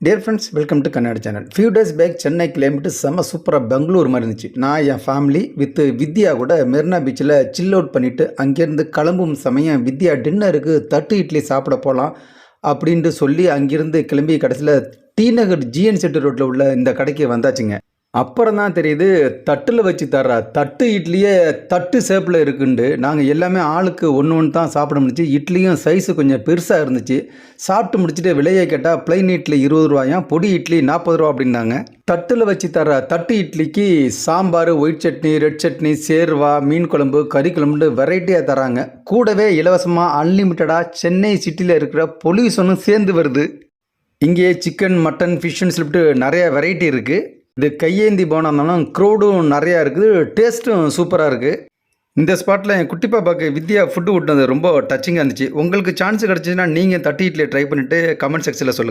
Dear friends, welcome to Kannada channel. Few days back Chennai climate செம்ம சூப்பராக பெங்களூர் மாதிரி இருந்துச்சு. நான் என் ஃபேமிலி வித் வித்யா கூட மெரினா பீச்சில் சில் அவுட் பண்ணிவிட்டு அங்கேருந்து கிளம்பும் சமயம் வித்யா டின்னருக்கு தட்டு இட்லி சாப்பிட போகலாம் அப்படின்ட்டு சொல்லி அங்கேருந்து கிளம்பி கடைசியில் டி நகர் ஜிஎன் செட்டு ரோட்டில் உள்ள இந்த கடைக்கு வந்தாச்சுங்க. அப்புறம் தான் தெரியுது தட்டில் வச்சு தர்ற தட்டு இட்லியே தட்டு ஷேப்பில் இருக்குண்டு. நாங்கள் எல்லாமே ஆளுக்கு ஒன்று ஒன்று தான் சாப்பிட முடிச்சு. இட்லியும் சைஸு கொஞ்சம் பெருசாக இருந்துச்சு. சாப்பிட்டு முடிச்சுட்டு விலையை கேட்டால் ப்ளைன் இட்லி 20 ரூபாயாம், பொடி இட்லி 40 ரூபா அப்படின்னாங்க. தட்டில் வச்சு தர்ற தட்டு இட்லிக்கு சாம்பார், ஒயிட் சட்னி, ரெட் சட்னி, சேர்வா, மீன் குழம்பு, கறி குழம்புன்னு வெரைட்டியாக தராங்க. கூடவே இலவசமாக அன்லிமிட்டடாக சென்னை சிட்டியில் இருக்கிற பொல்யூஷனும் சேர்ந்து வருது. இங்கே சிக்கன், மட்டன், ஃபிஷ்ஷுன்னு சொல்லிட்டு நிறைய வெரைட்டி இருக்குது. இது கையேந்தி போனா இருந்தாலும் க்ரௌடும் நிறையா இருக்குது, டேஸ்ட்டும் சூப்பராக இருக்குது. இந்த ஸ்பாட்டில் என் குட்டி பாப்பாவுக்கு வித்யா ஃபுட்டு விட்டது ரொம்ப டச்சிங்காக இருந்துச்சு. உங்களுக்கு சான்ஸ் கிடச்சிச்சின்னா நீங்கள் தட்டு இட்லியை ட்ரை பண்ணிவிட்டு கமெண்ட் செக்ஷனில் சொல்லுங்கள்.